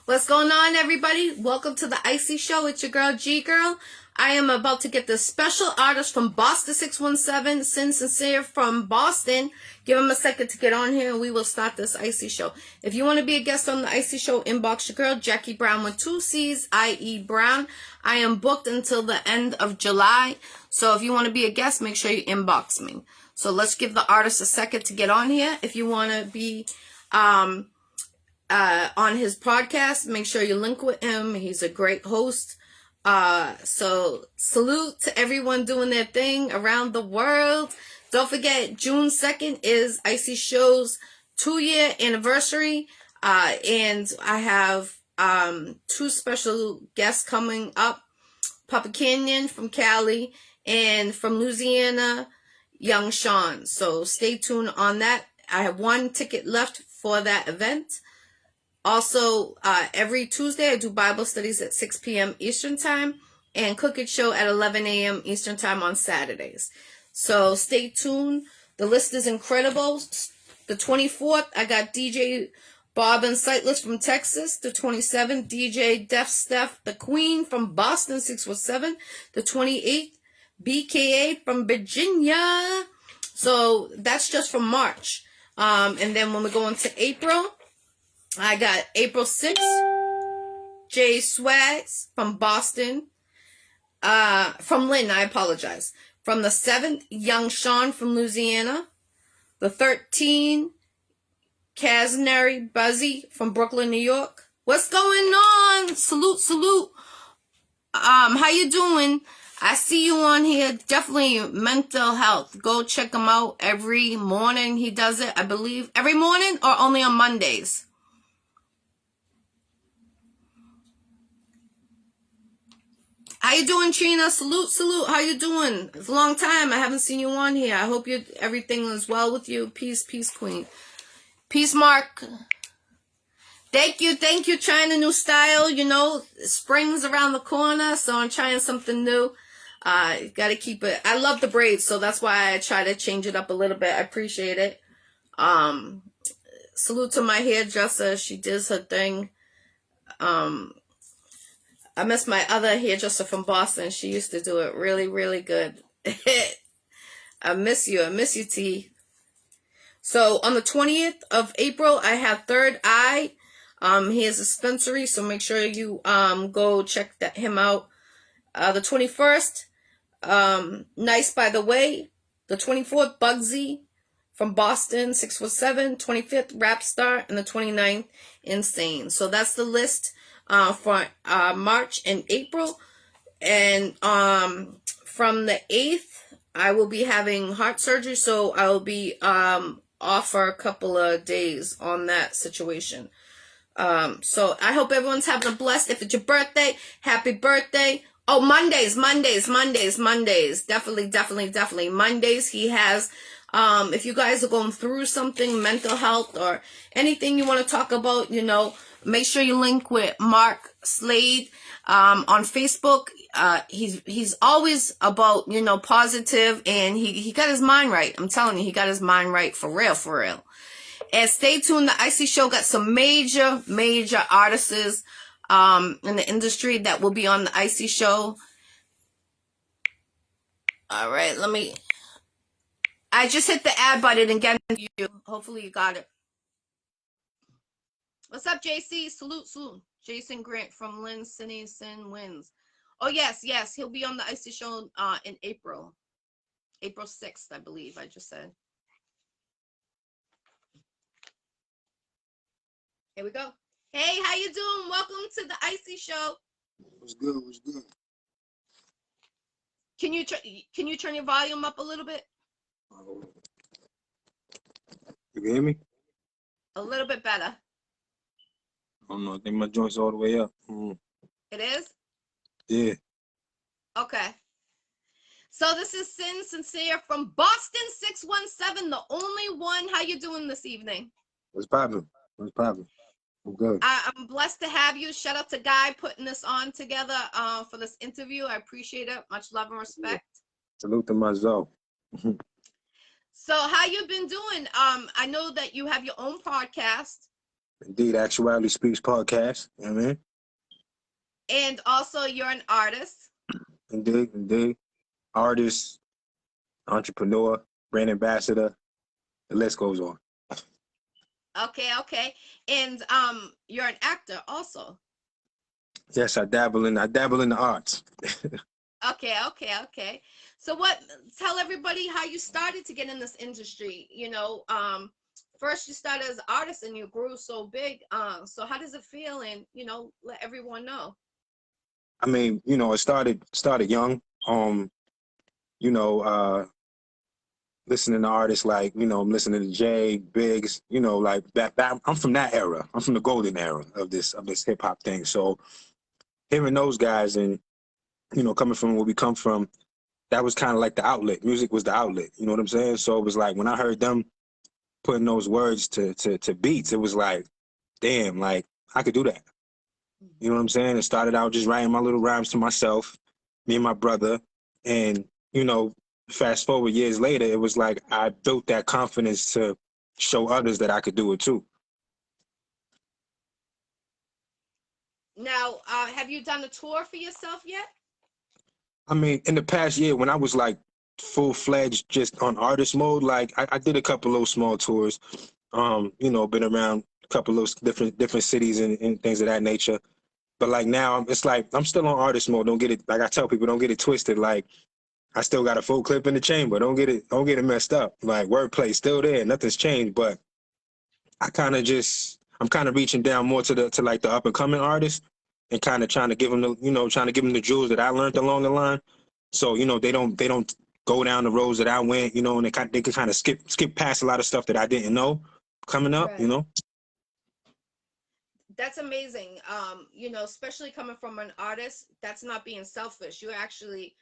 What's going on, everybody? Welcome to the Iccy Show. It's your girl, G Girl. I am about to get the special artist from Boston 617, SINZ SINCERE from Boston. Give him a second to get on here and we will start this Iccy Show. If you want to be a guest on the Iccy Show, inbox your girl, Jackie Brown with 2 C's, I.E. Brown. I am booked until the end of July. So if you want to be a guest, make sure you inbox me. So let's give the artist a second to get on here. If you want to be on his podcast, make sure you link with him. He's a great host. So salute to everyone doing their thing around the world. Don't forget, June 2nd is Iccy Show's 2-year anniversary. And I have 2 special guests coming up. Papa Canyon from Cali and from Louisiana, Young Sean. So stay tuned on that. I have 1 ticket left for that event. Also, every Tuesday I do Bible studies at 6 p.m. Eastern Time and Cooking Show at 11 a.m. Eastern Time on Saturdays. So stay tuned. The list is incredible. The 24th, I got DJ Bob and Sightless from Texas. The 27th, DJ Def Steph, the Queen from Boston 617. The 28th, BKA from Virginia. So that's just from March. And then when we go into April, I got April 6th, Jay Swags from Boston, from Lynn, I apologize. From the 7th, Young Sean from Louisiana. The 13th, Casnary Buzzy from Brooklyn, New York. What's going on? Salute, salute. How you doing? I see you on here. Definitely mental health. Go check him out every morning. He does it, I believe. Every morning or only on Mondays? How you doing, Trina? Salute, salute. How you doing? It's a long time. I haven't seen you on here. I hope everything is well with you. Peace, peace, queen. Peace, Mark. Thank you. Trying a new style. You know, spring's around the corner, so I'm trying something new. Gotta keep it. I love the braids, so that's why I try to change it up a little bit. I appreciate it. Salute to my hairdresser. She does her thing. I miss my other hairdresser from Boston. She used to do it really, really good. I miss you, T. So on the 20th of April, I have Third Eye. He has a dispensary, so make sure you go check him out. The 21st, Nice By The Way. The 24th, Bugsy from Boston, 617. 25th, Rap Star. And the 29th, Insane. So that's the list for March and April. And from the 8th, I will be having heart surgery, so I will be off for a couple of days on that situation. So I hope everyone's having a blessed. If it's your birthday, happy birthday. Oh, Mondays. Definitely. Mondays, he has, if you guys are going through something, mental health or anything you want to talk about, you know, make sure you link with Mark Slade on Facebook. He's always about, you know, positive, and he got his mind right. I'm telling you, he got his mind right for real. And stay tuned. The Iccy Show got some major artists in the industry that will be on the Iccy Show. All right, I just hit the add button again for you. Hopefully you got it. What's up, JC? Salute. Jason Grant from Lynn Cine Sin Wins. Oh, yes. He'll be on the Iccy Show in April. April 6th, I believe I just said. Here we go. Hey, how you doing? Welcome to the Iccy Show. What's good? Can you turn your volume up a little bit? You can hear me? A little bit better. I don't know. I think my joint's all the way up. It is? Yeah. Okay. So this is SINZ SINCERE from Boston 617, the only one. How you doing this evening? What's poppin'? I'm good. I'm blessed to have you. Shout out to Guy putting this on together for this interview. I appreciate it. Much love and respect. Salute to myself. So how you been doing? I know that you have your own podcast. Indeed, Actuality Speaks podcast. You know what I mean? And also, you're an artist. Indeed, indeed. Artist, entrepreneur, brand ambassador. The list goes on. Okay, okay. And you're an actor also. Yes, I dabble in the arts. Okay, okay, okay. So tell everybody how you started to get in this industry. First you started as an artist and you grew so big. So how does it feel? And, let everyone know. I mean, it started young. You know, listening to artists like, I'm listening to Jay, Biggs, like that. I'm from that era. I'm from the golden era of this hip hop thing. So hearing those guys and, coming from where we come from, that was kind of like the outlet. Music was the outlet. You know what I'm saying? So it was like when I heard them putting those words to beats, it was like, damn, like I could do that. You know what I'm saying? It started out just writing my little rhymes to myself, me and my brother. And, fast forward years later, it was like I built that confidence to show others that I could do it too. Now, have you done a tour for yourself yet? I mean, in the past year, when I was like full-fledged just on artist mode, like I did a couple of small tours, been around a couple of different cities and things of that nature. But like now, it's like I'm still on artist mode. Don't get it, like I tell people, don't get it twisted. Like I still got a full clip in the chamber. Don't get it messed up. Like wordplay still there. Nothing's changed. But I'm kind of reaching down more to like the up and coming artists and kind of trying to give them the jewels that I learned along the line. So they don't go down the roads that I went. And they can kind of skip past a lot of stuff that I didn't know coming up. Right. That's amazing. Especially coming from an artist, that's not being selfish. You're actually,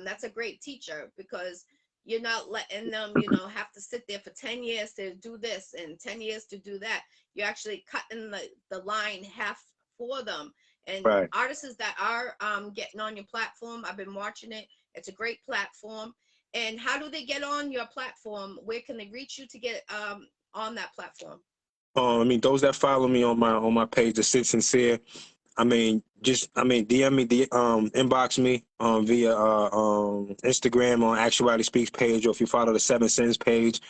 that's a great teacher because you're not letting them, have to sit there for 10 years to do this and 10 years to do that. You're actually cutting the line half for them. And Right. artists that are getting on your platform, I've been watching it. It's a great platform. And how do they get on your platform? Where can they reach you to get on that platform? I mean, those that follow me on my page, the SINZ SINCERE. DM me, inbox me via Instagram on Actuality Speaks page, or if you follow the Seven Sins page,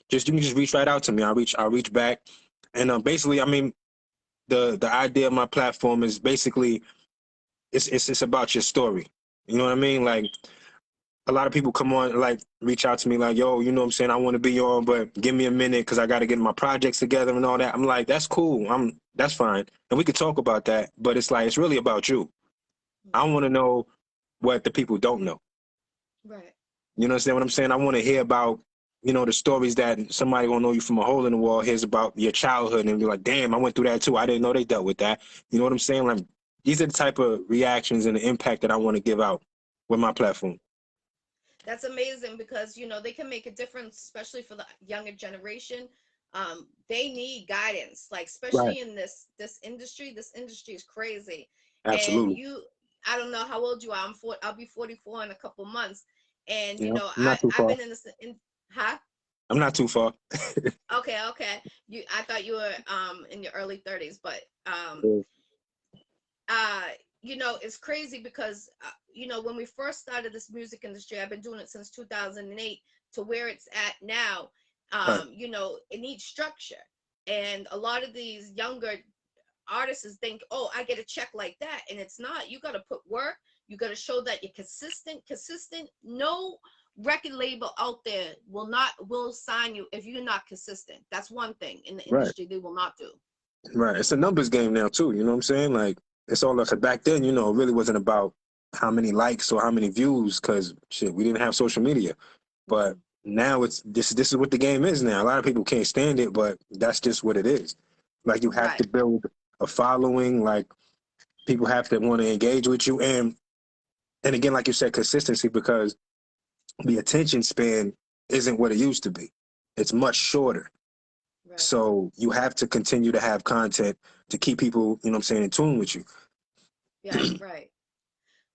you can just reach right out to me. I'll reach back, and basically, I mean, the idea of my platform is basically it's about your story. You know what I mean? Like a lot of people come on, like reach out to me like, yo, you know what I'm saying? I want to be on, but give me a minute because I got to get my projects together and all that. I'm like, that's cool. That's fine. And we could talk about that, but it's like, it's really about you. I want to know what the people don't know. Right. You understand what I'm saying? I want to hear about, the stories that somebody gonna know you from a hole in the wall hears about your childhood and be like, damn, I went through that too. I didn't know they dealt with that. You know what I'm saying? Like, these are the type of reactions and the impact that I want to give out with my platform. That's amazing because they can make a difference, especially for the younger generation. They need guidance, like Right. especially in this industry. This industry is crazy. And Absolutely. I don't know how old you are. I'll be 44 in a couple months. And I'm not too I've far. been in this huh? I'm not too far. Okay, okay. I thought you were in your early 30s, but uh it's crazy because when we first started this music industry, I've been doing it since 2008 to where it's at now. Right. It needs structure, and a lot of these younger artists think, oh, I get a check like that, and it's not. You got to put work. You got to show that you're consistent. No record label out there will sign you if you're not consistent. That's one thing in the industry they will not do. Right. It's a numbers game now too. You know what I'm saying? Like it's all like back then. It really wasn't about how many likes or how many views because shit, we didn't have social media. But now it's this is what the game is now. A lot of people can't stand it, but that's just what it is. Like you have Right. to build a following. Like people have to want to engage with you, and again, like you said, consistency because the attention span isn't what it used to be. It's much shorter. Right. So you have to continue to have content to keep people, in tune with you. Yeah, right.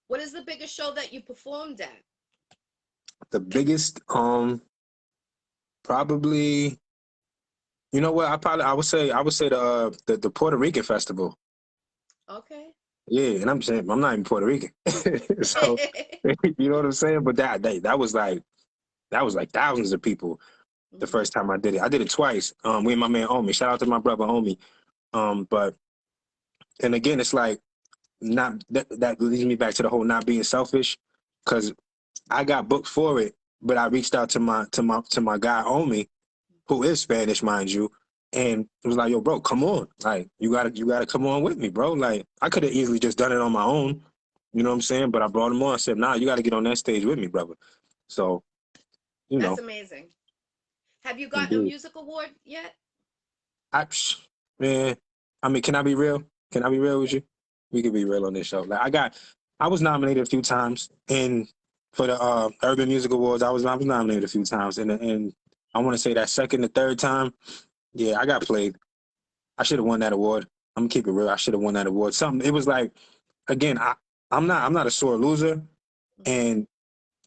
What is the biggest show that you performed at? The biggest, probably You know what? I would say the Puerto Rican festival. Okay. Yeah, and I'm saying I'm not even Puerto Rican, so you know what I'm saying. But that was like thousands of people the Hmm. first time I did it. I did it twice. We and my man Omi. Shout out to my brother Omi. But and again, it's like not that leads me back to the whole not being selfish, because I got booked for it, but I reached out to my guy Omi, who is Spanish, mind you, and it was like, yo, bro, come on, like you gotta come on with me, bro. Like I could have easily just done it on my own, you know what I'm saying? But I brought him on. I said, nah, you got to get on that stage with me, brother. So you That's know, amazing. Have you gotten a indeed. music award yet? I man, I mean, can I be real? Can I be real with you? We can be real on this show. I was nominated a few times, and for the Urban Music Awards, I was nominated a few times, and I want to say that second or third time, yeah, I got played. I should have won that award. I'm gonna keep it real. I should have won that award. Something. It was like, again, I'm not a sore loser, Hmm. and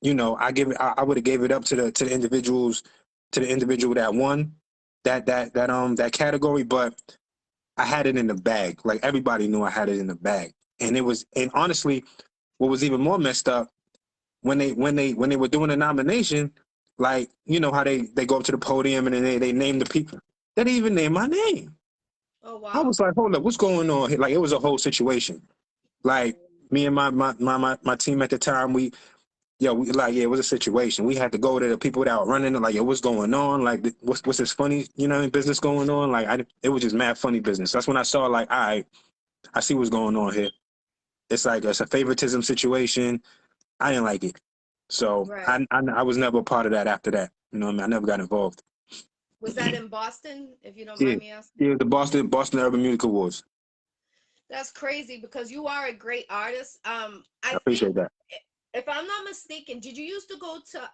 you know, I would have gave it up to the individuals, to the individual that won that category, but I had it in the bag. Like everybody knew I had it in the bag. And honestly, what was even more messed up, when they were doing the nomination, like, you know how they go up to the podium and then they name the people. They didn't even name my name. Oh I wow. was like, hold up, what's going on here? Like it was a whole situation. Like me and my team at the time, yeah, it was a situation. We had to go to the people that were running it, like, yo, what's going on? Like, what's this funny, business going on? Like, it was just mad funny business. That's when I saw, like, all right, I see what's going on here. It's like it's a favoritism situation. I didn't like it, so Right. I was never a part of that after that. You know what I mean? I never got involved. Was that in Boston, if you don't Yeah, mind me asking? yeah, the Boston Urban Music Awards. That's crazy because you are a great artist. I I appreciate think that. if I'm not mistaken, did you used to go to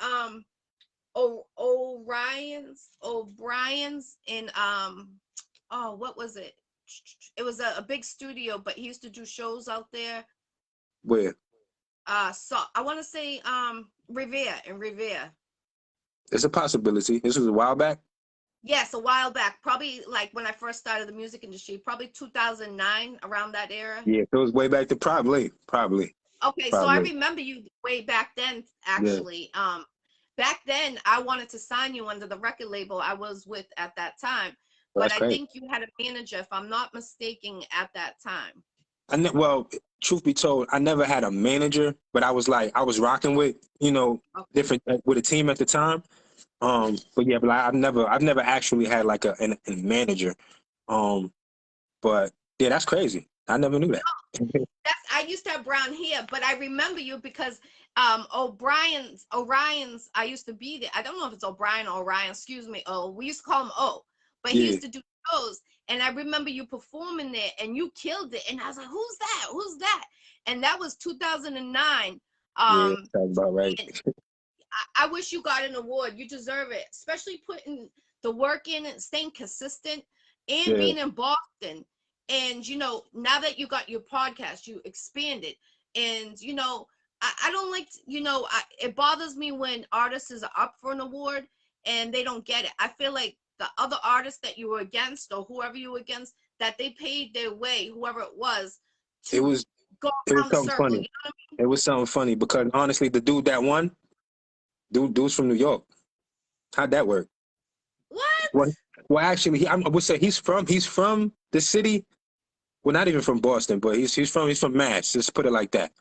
O'Brien's in oh, what was it? It was a big studio, but he used to do shows out there. Where So I want to say Revere in Revere. it's a possibility. This was a while back. Yes, a while back, probably like when I first started the music industry, probably 2009, around that era. Yeah, it was way back to Okay, so I probably. remember you way back then, Yeah, actually. Back then I wanted to sign you under the record label I was with at that time, well, but that's I great. think you had a manager, if I'm not mistaken, at that time. Well, truth be told, I never had a manager, but I was rocking with, Okay. different with a team at the time. But yeah, but I've never actually had like a manager. Um, but yeah, that's crazy. I never knew that. That's I used to have brown hair, but I remember you because Orion's I used to be there. I don't know if it's O'Brien or Orion, excuse me. Oh, we used to call him O, but he Yeah, used to do shows, and I remember you performing there, and you killed it. And I was like, "Who's that? Who's that?" And that was 2009. yeah, Um, that's about right. and I wish you got an award. You deserve it, especially putting the work in and staying consistent and Yeah, being in Boston. And now that you got your podcast, you expanded. And I don't like it bothers me when artists is up for an award and they don't get it. I feel like the other artists that you were against or whoever you were against, that they paid their way, whoever it was, it to was go it was around the something circle. funny. It was something funny because honestly, the dude that won, dude's from New York. How'd that work? What? Well, well, actually, I would say he's from the city. Well, not even from Boston, but he's from Mass. Let's put it like that.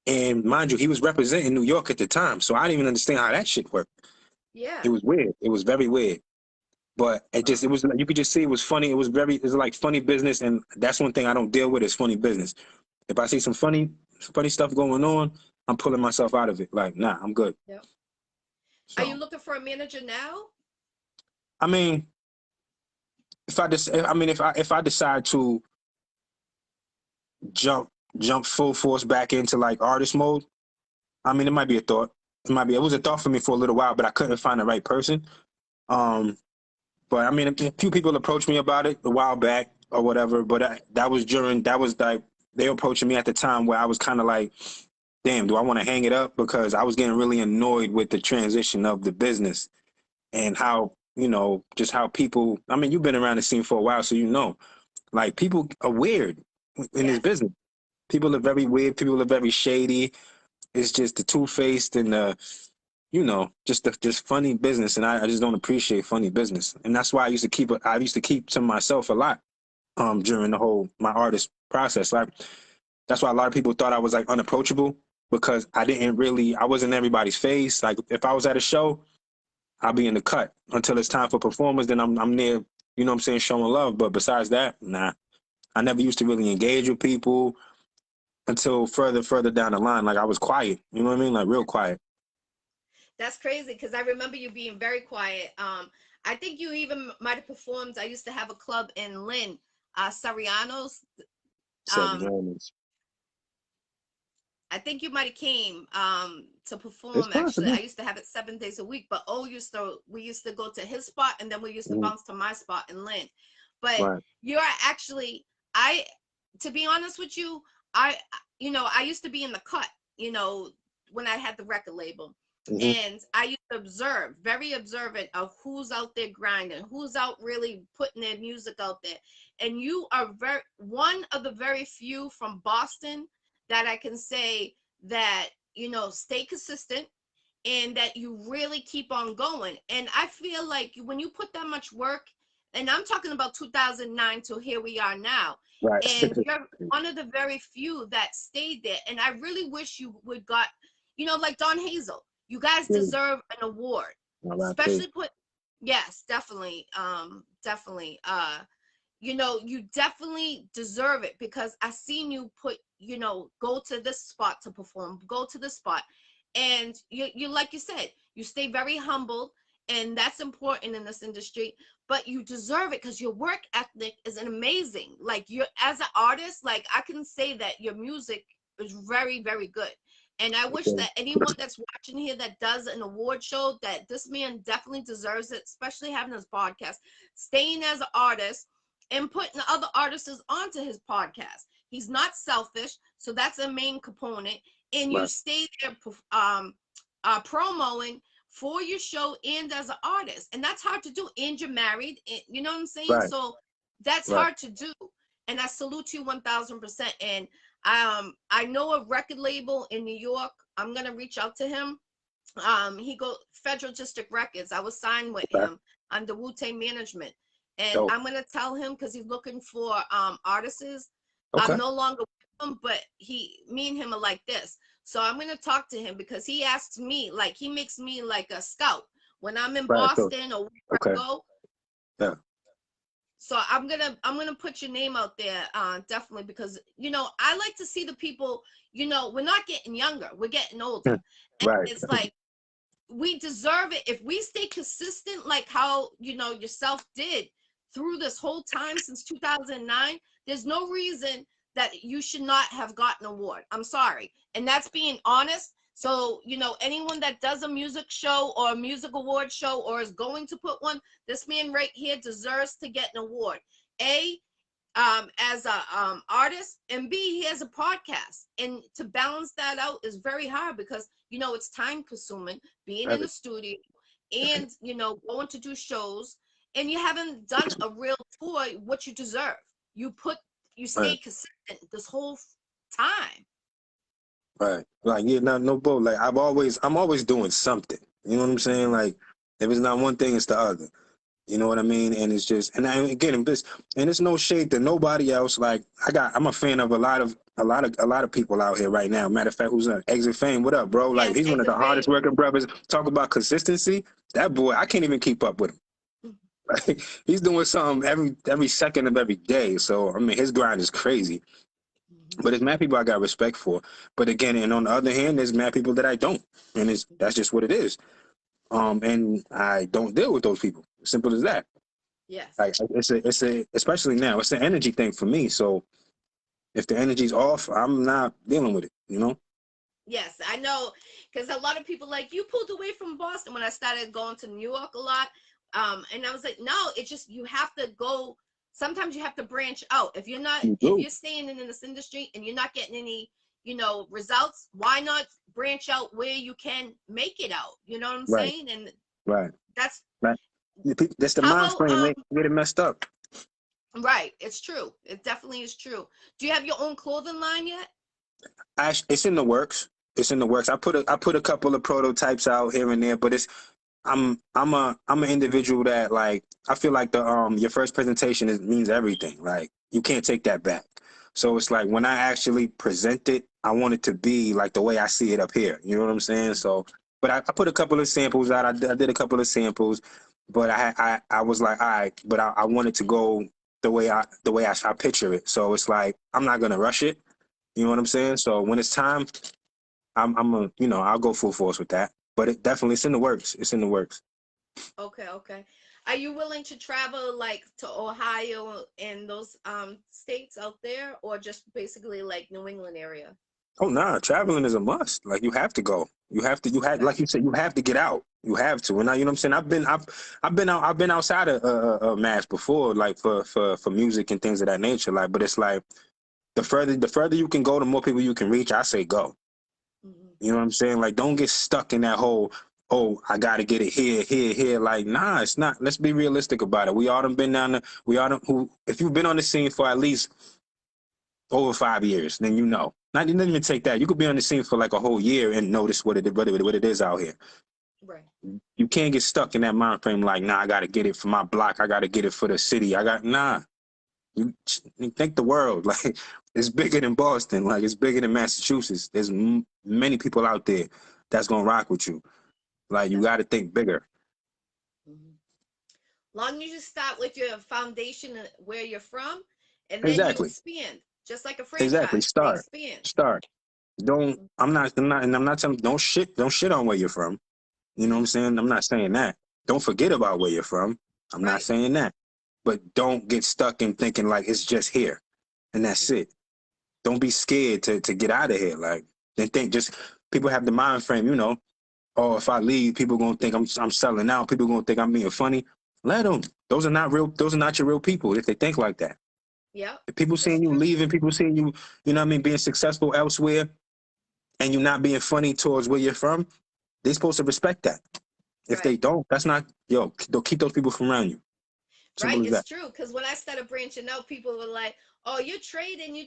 And mind you, he was representing New York at the time, so I didn't even understand how that shit worked. It Yeah. was weird. It was very weird. But it was, you could just see it was funny. It was like funny business, and that's one thing I don't deal with is funny business. If I see some funny stuff going on, I'm pulling myself out of it. Like, nah, I'm good. Yep. Are you So, looking for a manager now? I mean, if I decide to jump jump full force back into like artist mode, I mean, it might be a thought. It was a thought for me for a little while, but I couldn't find the right person. Um, but I mean, a few people approached me about it a while back or whatever. But that was like they approaching me at the time where I was kind of like, damn, do I want to hang it up? Because I was getting really annoyed with the transition of the business and how you know, just how people, I mean, you've been around the scene for a while, so you know, like, people are weird in this Yes. business. People are very weird. People are very shady. It's just the two-faced and the, you know, just funny business. And I just don't appreciate funny business. And that's why I used to keep to myself a lot during the whole my artist process. Like, that's why a lot of people thought I was like unapproachable, because I wasn't everybody's face. Like, if I was at a show, I'll be in the cut until it's time for performance. Then I'm there, you know what I'm saying, showing love. But besides that, nah, I never used to really engage with people until further down the line. Like, I was quiet, you know what I mean? Like, real quiet. That's crazy, because I remember you being very quiet. I think you even might have performed. I used to have a club in Lynn, Sarianos. Seven Um, moments. I think you might have came to It's perform. Actually, possible. I used to have it 7 days a week. But we used to go to his spot, and then we used to Mhm. bounce to my spot in Lynn. But Right. you're actually, I, to be honest with you, I, I used to be in the cut. You know, when I had the record label, Hmm. and I used to observe, very observant of who's out there grinding, who's out really putting their music out there. And you are one of the very few from Boston that I can say that, stay consistent and that you really keep on going. And I feel like when you put that much work, and I'm talking about 2009 till here we are now, Right. and you're one of the very few that stayed there. And I really wish you would got, like Don Hazel, you guys Yeah. deserve an award, All right, too. especially yes, definitely. Definitely. You definitely deserve it, because I seen you put, go to this spot to perform, go to this spot. And you like you said, you stay very humble, and that's important in this industry. But you deserve it, because your work ethic is amazing. Like, you're, as an artist, like, I can say that your music is very, very good. And I wish Okay. that anyone that's watching here that does an award show, that this man definitely deserves it, especially having his podcast, staying as an artist and putting other artists onto his podcast. He's not selfish, so that's a main component. And you Right. stay there promoing for your show and as an artist, and that's hard to do. And you're married, and, you know what I'm saying? Right. So that's Right. hard to do. And I salute you 1000%. And I know a record label in New York. I'm gonna reach out to him. He go Federal District Records. I was signed with Okay. him under Wu-Tang Management, and Dope. I'm gonna tell him, because he's looking for artists. I'm Okay. no longer with him, but me and him are like this. So I'm gonna talk to him, because he asks me, like, he makes me like a scout when I'm in Right. So, Boston or wherever I okay. go. Yeah. So I'm gonna put your name out there, definitely, because I like to see the people. We're not getting younger, we're getting older, and Right. it's like, we deserve it if we stay consistent, like how yourself did through this whole time since 2009. There's no reason that you should not have gotten an award. I'm sorry, and that's being honest. So anyone that does a music show or a music award show, or is going to put one, this man right here deserves to get an award. As a artist, and B, he has a podcast, and to balance that out is very hard, because it's time consuming being in the Very. studio, and going to do shows, and you haven't done a real tour. What you deserve, you stay Right. consistent this whole time. Right. Like, yeah, no bull. Like, I'm always doing something. You know what I'm saying? Like, if it's not one thing, it's the other. You know what I mean? And it's just, again, and it's no shade to nobody else. Like, I'm a fan of a lot of people out here right now. Matter of fact, who's on Exit Fame? What up, bro? Like, Yes, he's one of the exit hardest fame. working brothers. Talk about consistency. That boy, I can't even keep up with him. Like, he's doing something every second of every day. So, I mean, his grind is crazy. But there's mad people I got respect for. But again, and on the other hand, there's mad people that I don't, and that's just what it is. And I don't deal with those people. Simple as that. Yes. Like, it's a especially now, it's an energy thing for me. So if the energy's off, I'm not dealing with it. You know. Yes, I know, because a lot of people, like, you pulled away from Boston when I started going to New York a lot. And I was like, no, it's just, you have to go. Sometimes you have to branch out. You If do. you're staying in this industry and you're not getting any, results, why not branch out where you can make it out? You know what I'm Right. saying? And Right. that's Right. That's the How mind about frame. They get it messed up. right, it's true. It definitely is true. Do you have your own clothing line yet? It's in the works. It's in the works. I put a couple of prototypes out here and there, but I'm an individual that, like, I feel like the your first presentation means everything. Like, you can't take that back. So it's like when I actually present it, I want it to be like the way I see it up here. You know what I'm saying? So, but I put a couple of samples out. I did a couple of samples, but I was like, all right, but I want it to go the way I picture it. So it's like I'm not gonna rush it. You know what I'm saying? So when it's time, I'm a, I'll go full force with that. But it's in the works. It's in the works. Okay, okay. Are you willing to travel like to Ohio and those states out there, or just basically like New England area? Oh nah, traveling is a must. Like, you have to go. You have Okay. like you said, you have to get out. You have to. And I, you know what I'm saying? I've been outside of Mass before, like for music and things of that nature. Like, but it's like the further you can go, the more people you can reach. I say go. Hmm. You know what I'm saying? Like, don't get stuck in that whole, oh, I gotta get it here, here, here. Like, nah, it's not. Let's be realistic about it. We all done been down the, we all done, who, if you've been on the scene for at least over 5 years, then you know. Not even take that. You could be on the scene for like a whole year and notice what it is out here. Right. You can't get stuck in that mind frame like, nah, I gotta get it for my block. I gotta get it for the city. Nah. You think the world, like, it's bigger than Boston. Like, it's bigger than Massachusetts. There's many people out there that's gonna rock with you. Like, you That's got to think bigger. mhm. Long as you start with your foundation where you're from, and then you Exactly. expand, just like a Exactly. franchise, they Start. expand. Start. Don't. I'm not telling. Don't shit on where you're from. You know what I'm Hmm. saying? I'm not saying that. Don't forget about where you're from. I'm not Right. saying that. But don't get stuck in thinking like it's just here and that's Hmm. it. Don't be scared to get out of here. Like, they think just people have the mind frame, oh, if I leave, people gonna think I'm selling out. People gonna think I'm being funny. Let them. Those are not real. Those are not your real people if they think like that. Yep. If people It's seeing you true. leaving, people seeing you, you know what I mean, being successful elsewhere, and you not being funny towards where you're from, they're supposed to respect that. If they Right. don't, that's not, they'll keep those people from around you. Right. Simple as It's that. true. Because when I started branching out, people were like, "Oh, you're trading, you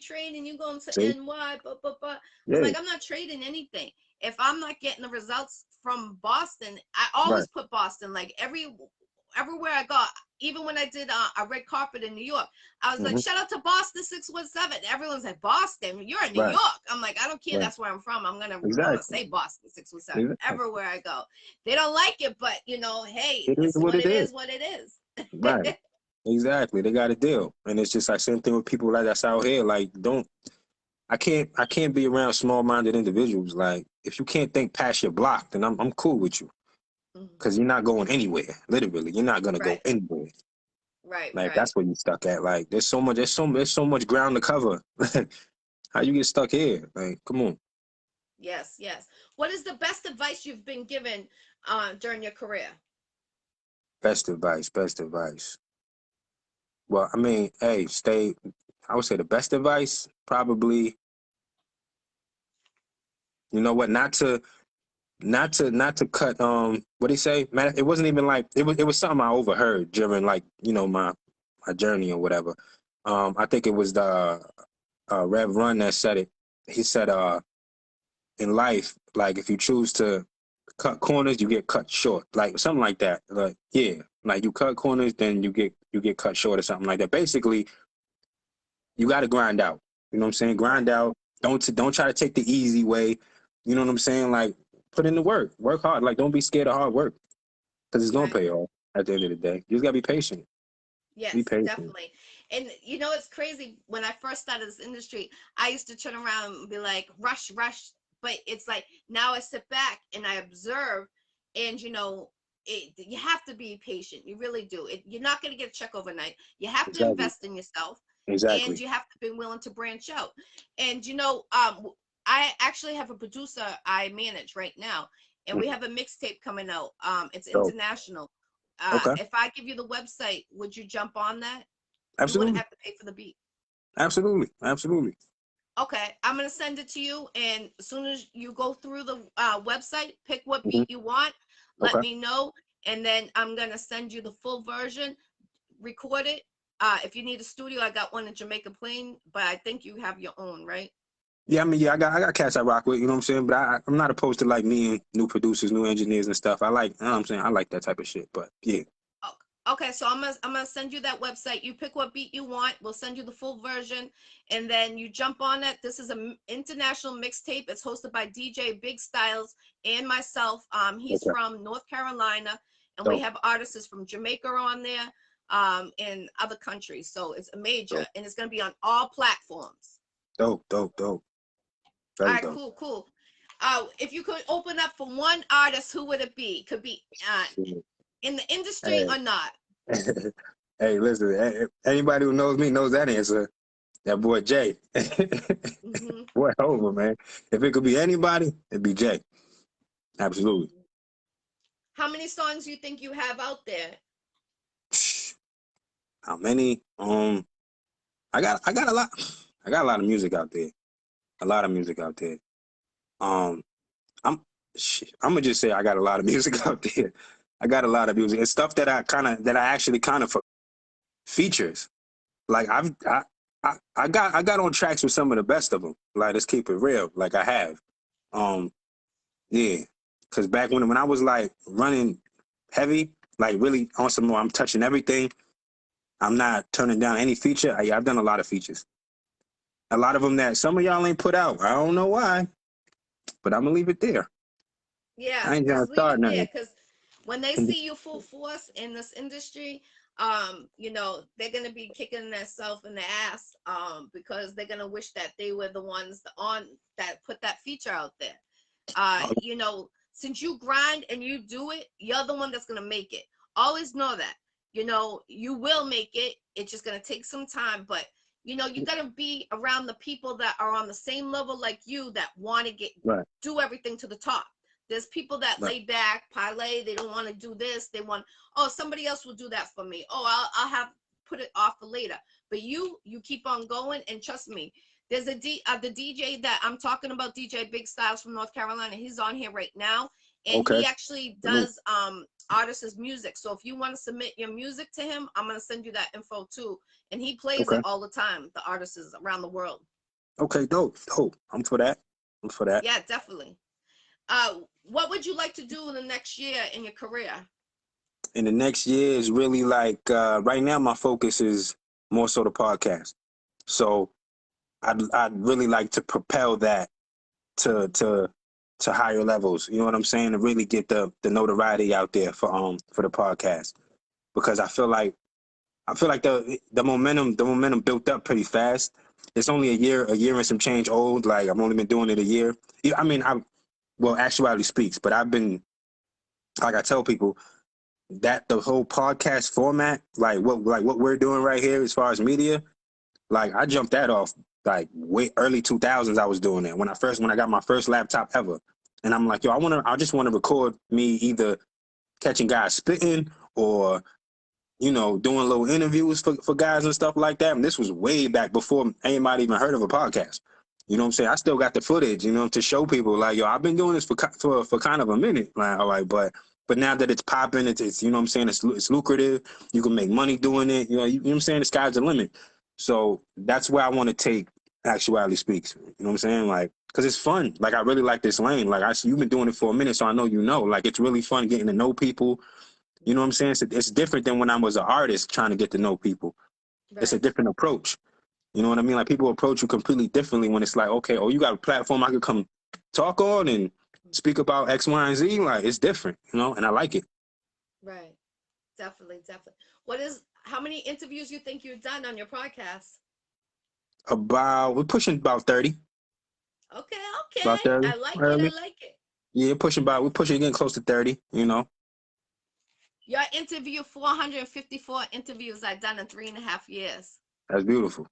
going to See? NY, but." I'm Yeah. like, I'm not trading anything. If I'm not getting the results from Boston, I Right. always put Boston. Like everywhere I go, even when I did a red carpet in New York, I was like, Hmm. "Shout out to Boston 617." Everyone's like, "Boston, you're in New Right. York." I'm like, I don't care. Right. That's where I'm from. I'm gonna Exactly. say Boston 617 Exactly. everywhere I go. They don't like it, but hey, It is it's what what it it is. is. What it is. Right. Exactly. They got a deal. And it's just like same thing with people like us out here. Like, don't, I can't be around small minded individuals. Like, if you can't think past your block, then I'm cool with you. Mhm. Because you're not going anywhere. Literally. You're not gonna go Right, anywhere. right, Like, right. that's where you stuck at. Like, there's so much ground to cover. How you get stuck here? Like, come on. Yes, yes. What is the best advice you've been given during your career? Best advice, best advice. Well, I mean, hey, I would say the best advice, probably, you know what, not to cut, what do you say? Man, it wasn't even like, it was something I overheard during, like, my journey or whatever. I think it was the Rev Run that said it. He said, in life, like, if you choose to cut corners, you get cut short, like something like that. Like, yeah, like, you cut corners, then you get cut short or something like that. Basically, you got to grind out. You know what I'm saying? Right, Grind out. Don't try to take the easy way. You know what I'm saying? Like, put in the work. Work hard. Like, don't be scared of hard work because it's gonna right. pay off at the end of the day. You just gotta be patient. Be Yes, patient. definitely. And it's crazy. When I first started this industry, I used to turn around and be like, rush, rush. But it's like now I sit back and I observe, and you have to be patient. You really do. You're not going to get a check overnight. You have to Exactly. invest in yourself, and Exactly. you have to be willing to branch out. And I actually have a producer I manage right now, and we Mhm. have a mixtape coming out. It's So, international. okay. If I give you the website, would you jump on that? You wouldn't Absolutely. have to pay for the beat. Absolutely. Absolutely. Okay, I'm gonna send it to you, and as soon as you go through the website, pick what Hmm. beat you want. Let Okay. me know, and then I'm gonna send you the full version, record it. If you need a studio, I got one in Jamaica Plain, but I think you have your own, right? Yeah, I mean, yeah, I got cats I rock with, you know what I'm saying? But I'm not opposed to like meeting new producers, new engineers and stuff. I like, you know what I'm saying? I like that type of shit. But yeah. Okay, so I'm gonna send you that website. You pick what beat you want. We'll send you the full version, and then you jump on it. This is an international mixtape. It's hosted by DJ Big Styles and myself. He's Okay. from North Carolina, and we Dope, have artists from Jamaica on there, and other countries. So it's a major, dope, and it's gonna be on all platforms. dope, dope, dope. All Very right, dope. cool. If you could open up for one artist, who would it be? Could be Shit. in the industry Hey. or not. Hey, listen, anybody who knows me knows that answer. That boy Jay. Hmm. Boy, over, man. If it could be anybody, it'd be Jay. Absolutely. How many songs do you think you have out there? How many? I got a lot. I got a lot of music out there. A lot of music out there. Um, I'm I'm gonna just say I got a lot of music out there. I got a lot of music. It's stuff that I actually kind of features. Like I got on tracks with some of the best of them. Like, let's keep it real. Like, I have. Um, yeah. Cause back when I was like running heavy, like really on some more, I'm touching everything. I'm not turning down any feature. I've done a lot of features. A lot of them that some of y'all ain't put out. I don't know why, but I'm gonna leave it there. Yeah, I ain't gonna just leave start it there, nothing. because when they see you full force in this industry, they're gonna be kicking themselves in the ass, because they're gonna wish that they were the ones on that put that feature out there. Since you grind and you do it, you're the one that's gonna make it. Always know that. You will make it. It's just gonna take some time, but you gotta be around the people that are on the same level like you, that want to Right, do everything to the top. There's people that right. lay back, parlay. They don't want to do this. They want, oh, somebody else will do that for me. Oh, I'll have put it off for later. But you keep on going, and trust me. There's the DJ that I'm talking about, DJ Big Styles from North Carolina. He's on here right now, and Okay. he actually does artists' music. So if you want to submit your music to him, I'm gonna send you that info too. And he plays Okay. it all the time. The artists around the world. Okay. Dope. Dope. I'm for that. I'm for that. Yeah, definitely. What would you like to do in the next year in your career? And the next year is really like right now. My focus is more so the podcast. So I'd really like to propel that to higher levels. You know what I'm saying? To really get the notoriety out there for the podcast, because I feel like the momentum built up pretty fast. It's only a year and some change old. Like, I've only been doing it a year. I mean, well, actuality speaks, but I've been, like, I tell people that the whole podcast format, like what we're doing right here as far as media, like, I jumped that off like way early 2000s. I was doing it when I got my first laptop ever, and I'm like, yo, I just want to record me either catching guys spitting, or doing little interviews for guys and stuff like that. And this was way back before anybody even heard of a podcast. You know what I'm saying? I still got the footage, to show people, like, yo, I've been doing this for kind of a minute. Like, all right, but now that it's popping, it's you know what I'm saying, it's lucrative. You can make money doing it. You know what I'm saying? The sky's the limit. So that's where I want to take Actuality Speaks. You know what I'm saying? Like, because it's fun. Like, I really like this lane. Like, you've been doing it for a minute, so I know Like, it's really fun getting to know people. You know what I'm saying? It's different than when I was an artist trying to get to know people. It's a Right. different approach. You know what I mean? Like, people approach you completely differently when it's like, okay, oh, you got a platform I could come talk on and speak about X, Y, and Z. Like, it's different, and I like it. Right. Definitely. How many interviews you think you've done on your podcast? We're pushing about 30. Okay. About Okay. 30 I like it. I early. like it. Yeah, we're pushing getting close to 30. Your interview, 454 interviews I've done in 3.5 years. That's beautiful.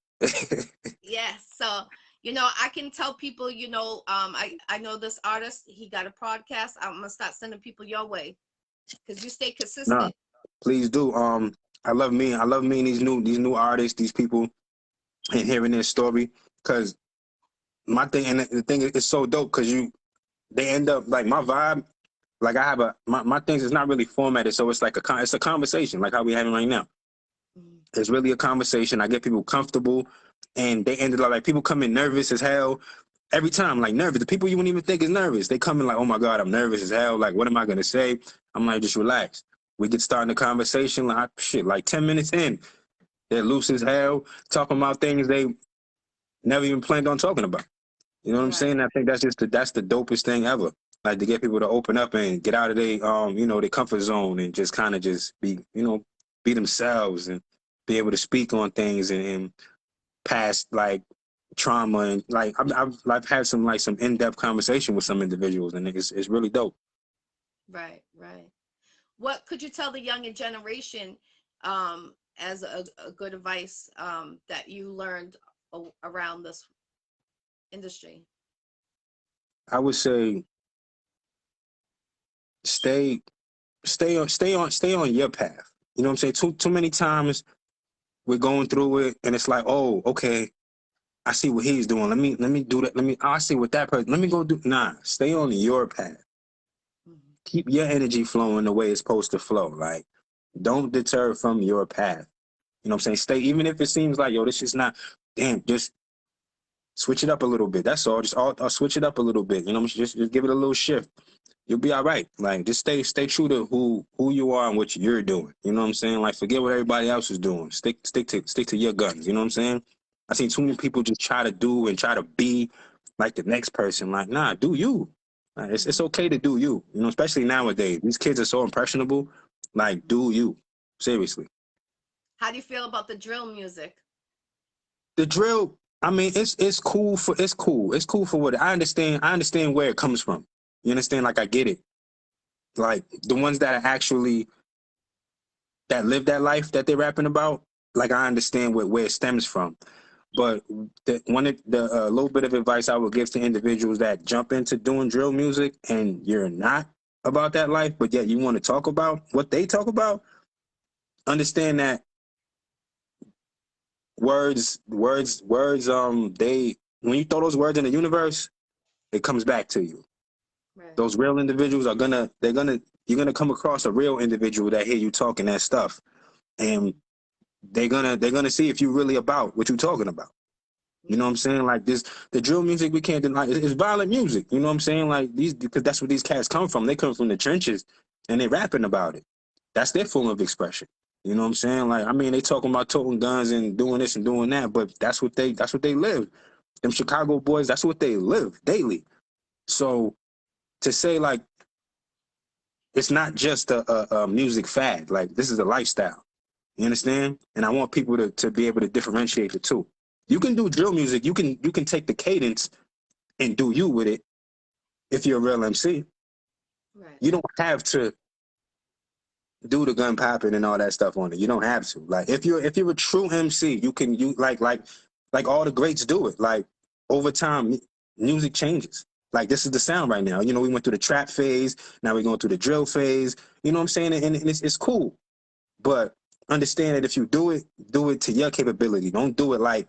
Yes. So, I can tell people, I know this artist, he got a podcast. I'm going to start sending people your way, because you stay Nah, consistent. please do. I love meeting these new artists, these people, and hearing their story. Because my thing, and the thing is, it's so dope, because they end up like, my vibe like I have my things is not really formatted, so it's like it's a conversation, like how we having right now. Mhm. It's really a conversation. I get people comfortable, and they ended up like people come in nervous as hell every time, like nervous. The people you wouldn't even think is nervous, they come in like, oh my god, I'm nervous as hell. Like, what am I gonna say? I'm like, just relax. We get started the conversation, like shit, like 10 minutes in, they're loose as hell, talking about things they never even planned on talking about. You know what I'm Right. saying? I think that's the dopest thing ever. Like to get people to open up and get out of their their comfort zone and just kind of just be be themselves and be able to speak on things and past like trauma and like I've had some in-depth conversation with some individuals and it's really dope. Right. Right. What could you tell the younger generation as a good advice that you learned around this industry? I would say stay stay on your path. You know what I'm saying? Too many times we're going through it and it's like, oh, okay, I see what he's doing. Let me do that. I see what that person. Let me go do. Nah, stay on your path. Mhm. Keep your energy flowing the way it's supposed to flow. Like, don't deter from your path. You know what I'm saying? Stay, even if it seems like, yo, this is not. Damn, just switch it up a little bit. That's all. Just I'll switch it up a little bit. You know, just give it a little shift. You'll be all right. Like, just stay true to who you are and what you're doing. You know what I'm saying? Like, forget what everybody else is doing. Stick to your guns. You know what I'm saying? I seen too many people just try to do and try to be like the next person. Like, nah, do you. Like, it's Mhm. okay to do you. You know, especially nowadays. These kids are so impressionable. Like, do you. Seriously. How do you feel about the drill music? The drill, I mean, it's cool for it's cool. It's cool for what I understand where it comes from. You understand? Like I get it. Like the ones that are actually that live that life that they're rapping about, like I understand where it stems from. But the little bit of advice I would give to individuals that jump into doing drill music and you're not about that life, but yet you want to talk about what they talk about, understand that they when you throw those words in the universe, it comes back to you. Right. Those real individuals you're gonna come across a real individual that hear you talking that stuff, and they're gonna see if you really about what you're talking about. You know what I'm Mhm. saying? Like this, the drill music we can't deny. It's violent music. You know what I'm saying? Like these, because that's where these cats come from. They come from the trenches, and they rapping about it. That's their form of expression. You know what I'm saying? Like I mean, they talking about toting guns and doing this and doing that, but that's what they live. Them Chicago boys, that's what they live daily. So to say like it's not just a music fad. Like this is a lifestyle. You understand? And I want people to be able to differentiate the two. You can do drill music. You can take the cadence and do you with it if you're a real MC. Right. You don't have to do the gun popping and all that stuff on it. You don't have to. Like if you're a true MC, you like all the greats do it. Like over time, music changes. Like this is the sound right now. You know, we went through the trap phase. Now we're going through the drill phase. You know what I'm saying? And it's cool. But understand that if you do it to your capability. Don't do it like,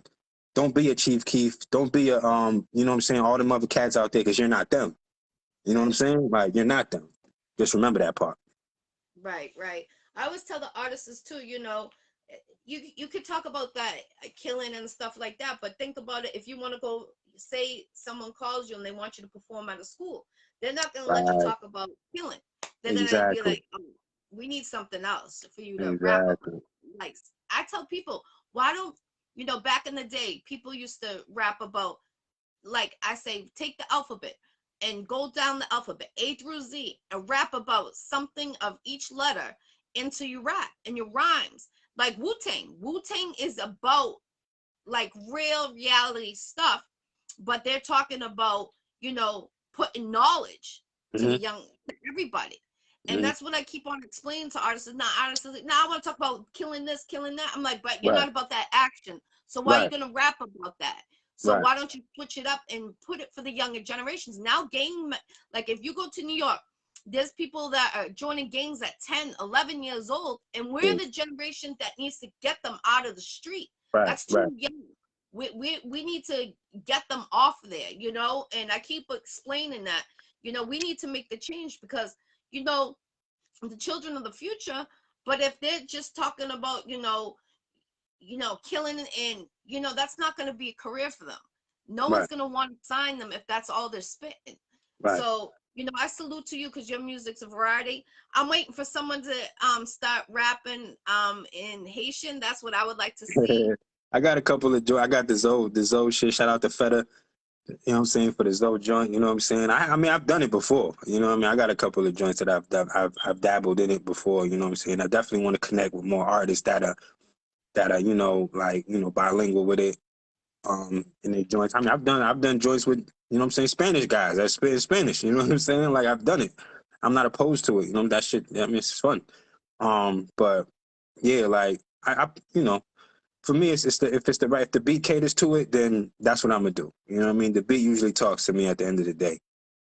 don't be a Chief Keef. Don't be a you know what I'm saying, all them other cats out there because you're not them. You know what I'm Right. saying? Like you're not them. Just remember that part. Right. Right. I always tell the artists too, you could talk about that killing and stuff like that, but think about it. If you want to go, say someone calls you and they want you to perform at a school, they're not going to let you Right. talk about killing. They're going to be Exactly. like, oh, we need something else for you to rap about. Exactly. Like I tell people, why don't back in the day, people used to rap about, like I say, take the alphabet and go down the alphabet A through Z and rap about something of each letter into your rap and your rhymes. Like Wu-Tang. Wu-Tang is about like real reality stuff, but they're talking about, putting knowledge to the Hmm. young, to everybody. And Hmm. that's what I keep on explaining to artists. Not artists, like, now I want to talk about killing this, killing that. I'm like, but you're Right. not about that action. So why are you Right. gonna rap about that? So Right. why don't you switch it up and put it for the younger generations? Now like if you go to New York, there's people that are joining gangs at 10, 11 years old, and we're Mm. the generation that needs to get them out of the street. Right. That's Right. too young. We need to get them off there, and I keep explaining that, we need to make the change because, you know, the children of the future. But if they're just talking about, killing, and that's not going to be a career for them. No Right. one's going to want to sign them if that's all they're spitting. Right. So, I salute to you because your music's a variety. I'm waiting for someone to start rapping in Haitian. That's what I would like to see. I got a couple of I got the Zoe shit. Shout out to Feta. You know what I'm saying, for the Zoe joint. You know what I'm saying. I mean, I've done it before. You know what I mean. I got a couple of joints that I've dabbled in it before. You know what I'm saying. I definitely want to connect with more artists that are bilingual with it. In their joints. I mean, I've done joints with, what I'm saying, Spanish guys that spit in Spanish. You know what I'm saying? Like, I've done it. I'm not opposed to it. That shit. I mean, it's fun. But yeah, like for me, it's if the beat caters to it, then that's what I'm gonna do. You know what I mean? The beat usually talks to me at the end of the day.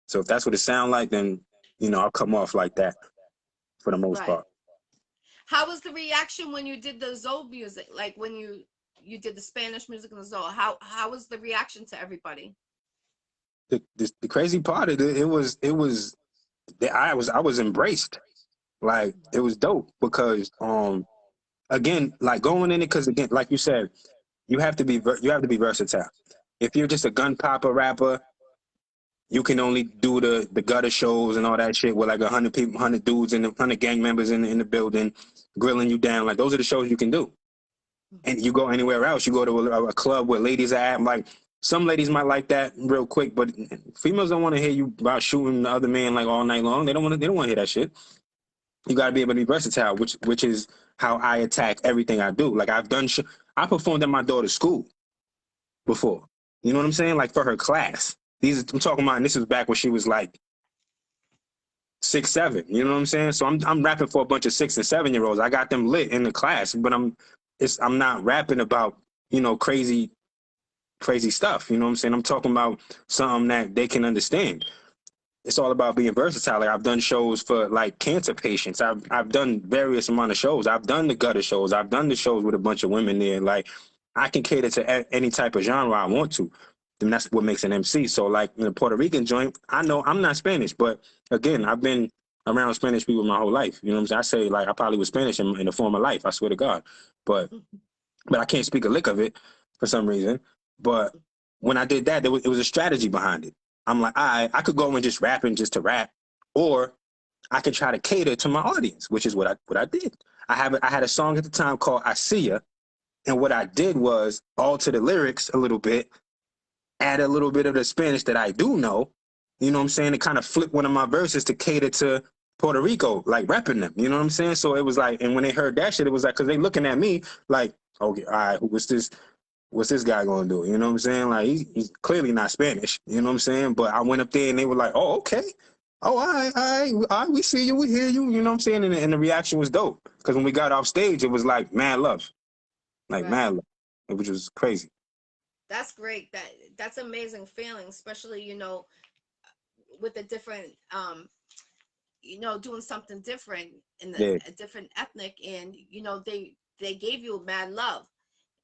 So if that's what it sounds like, then I'll come off like that for the most Right. part. How was the reaction when you did the Zoe music? Like when you did the Spanish music and the Zoe, how was the reaction to everybody? The crazy part of it was I was embraced. Like, it was dope because again, like, going in it, because again, like you said, you have to be versatile. If you're just a gun popper rapper, you can only do the gutter shows and all that shit with like 100 people, 100 dudes and 100 gang members in the building grilling you down. Like, those are the shows you can do. And you go anywhere else, you go to a club where ladies are at. Like, some ladies might like that real quick, but females don't want to hear you about shooting the other man like all night long. They don't want to hear that shit. You got to be able to be versatile, which is how I attack everything I do. Like, I performed at my daughter's school before. You know what I'm saying? Like, for her class. I'm talking about, and this was back when she was like 6, 7. You know what I'm saying? So I'm rapping for a bunch of 6 and 7-year-olds. I got them lit in the class, but I'm not rapping about crazy stuff. You know what I'm saying? I'm talking about something that they can understand. It's all about being versatile. Like, I've done shows for like cancer patients. I've done various amount of shows. I've done the gutter shows. I've done the shows with a bunch of women there. Like, I can cater to any type of genre I want to. And that's what makes an MC. So, like, in the Puerto Rican joint, I know I'm not Spanish, but again, I've been around Spanish people my whole life. You know what I'm saying? I say, like, I probably was Spanish in a former life. I swear to God. But I can't speak a lick of it for some reason. But when I did that, it was a strategy behind it. I'm like, I could go and just rapping just to rap, or I could try to cater to my audience, which is what I did. I had a song at the time called "I See Ya," and what I did was alter the lyrics a little bit, add a little bit of the Spanish that I do know. You know what I'm saying? To kind of flip one of my verses to cater to Puerto Rico, like repping them. You know what I'm saying? So it was like, and when they heard that shit, it was like, because they looking at me like, okay, all right, what's this guy gonna do? You know what I'm saying? Like, he's clearly not Spanish. You know what I'm saying? But I went up there and they were like, oh, okay. Oh, all right, we see you, we hear you. You know what I'm saying? And the reaction was dope. Because when we got off stage, it was like mad love. Like, Right. mad love. Which was crazy. That's great. That's amazing feeling, especially, with a different doing something different in Yeah, a different ethnic, and they gave you mad love.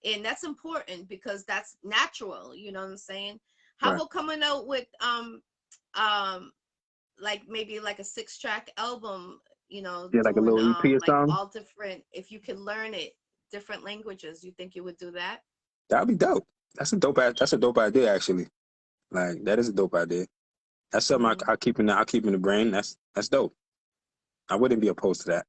And that's important because that's natural, you know what I'm saying? How right. about coming out with um like maybe like a 6-track album, Yeah, like a doing little EP or like something. all different, if you could learn it different languages, you think you would do that? That'd be dope. That's a dope idea, actually. Like, that is a dope idea. That's something Hmm. I'll keep in the brain. That's dope. I wouldn't be opposed to that.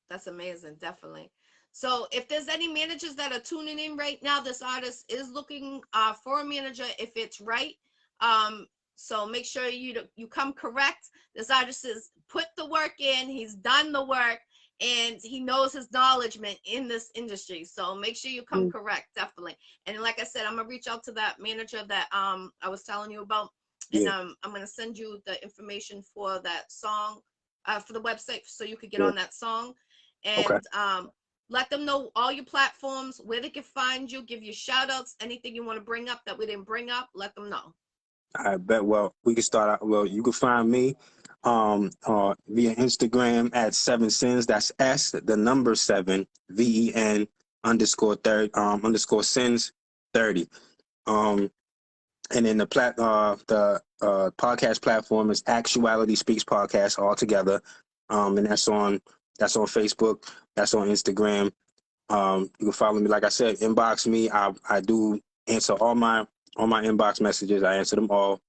That's amazing, definitely. So if there's any managers that are tuning in right now, this artist is looking for a manager if it's right. So make sure you come correct. This artist has put the work in, he's done the work, and he knows his acknowledgement in this industry. So make sure you come Mm. correct, definitely. And like I said, I'm gonna reach out to that manager that I was telling you about, and Yeah, I'm gonna send you the information for that song, for the website, so you could get yeah. on that song, Okay. and let them know all your platforms, where they can find you, give you shout outs, anything you want to bring up that we didn't bring up, let them know. I bet. Well, we can start out. Well, you can find me via Instagram at 7sins. That's the number 7, VEN _third _sins 30. Um, And then the podcast platform is Actuality Speaks Podcast all together. And that's on Facebook, that's on Instagram. You can follow me, like I said, inbox me. I do answer all my inbox messages. I answer them all.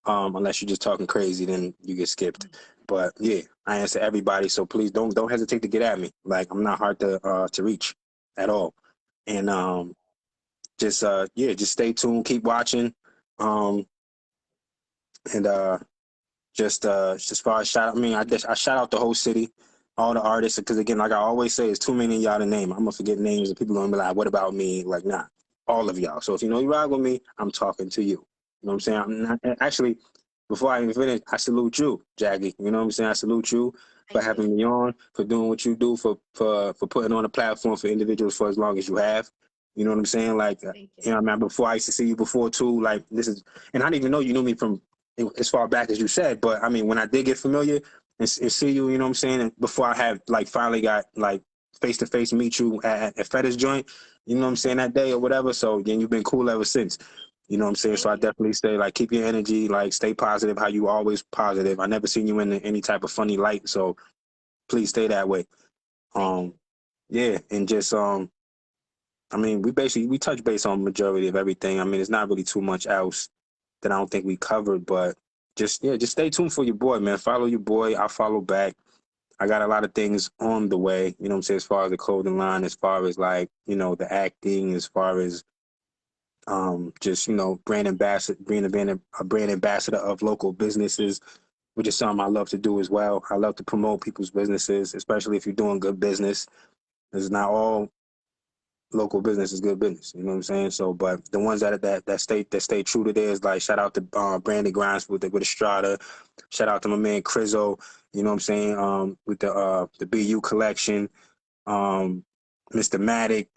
Unless you're just talking crazy, then you get skipped. But yeah, I answer everybody. So please don't hesitate to get at me. Like, I'm not hard to reach at all. And just stay tuned, keep watching. And just as far as shout out, I shout out the whole city, all the artists, because again, like I always say, it's too many of y'all to name. I'm gonna forget names and people gonna be like, what about me? Like, nah, all of y'all. So if you know you ride with me, I'm talking to you. You know what I'm saying? I'm not actually, before I even finish, I salute you, Jackie. You know what I'm saying? I salute you for having me on, for doing what you do, for putting on a platform for individuals for as long as you have. You know what I'm saying? Like, you know, I mean, before I used to see you before too. Like, this is, and I didn't even know you knew me from as far back as you said, but I mean, when I did get familiar and see you, you know what I'm saying, and before I had like finally got like face to face meet you at Fetish joint, you know what I'm saying, that day or whatever. So then you've been cool ever since. You know what I'm saying? So I definitely say, like, keep your energy, like, stay positive, how you always positive. I never seen you in any type of funny light, so please stay that way. Yeah, and just I mean, we touch base on majority of everything. I mean, it's not really too much else that I don't think we covered, but just stay tuned for your boy, man. Follow your boy. I'll follow back. I got a lot of things on the way, you know what I'm saying, as far as the clothing line, as far as like, you know, the acting, as far as just, you know, brand ambassador, being a brand ambassador of local businesses, which is something I love to do as well. I love to promote people's businesses, especially if you're doing good business. It's not all local business is good business. You know what I'm saying? So, but the ones that stay true to theirs, like shout out to Brandon Grimes with Estrada, shout out to my man Crizzo. You know what I'm saying? With the BU collection, Mr. Matic.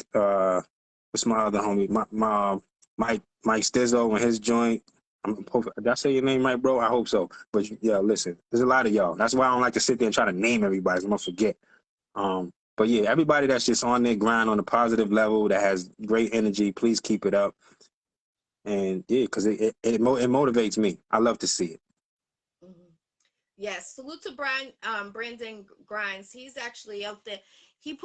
What's my other homie? My Mike Stizzo and his joint. Did I say your name right, bro? I hope so. But yeah, listen, there's a lot of y'all. That's why I don't like to sit there and try to name everybody. I'm gonna forget. But yeah, everybody that's just on their grind on a positive level, that has great energy, please keep it up. And yeah, because it motivates me. I love to see it. Yes, salute to Brandon Grimes. He's actually out there. He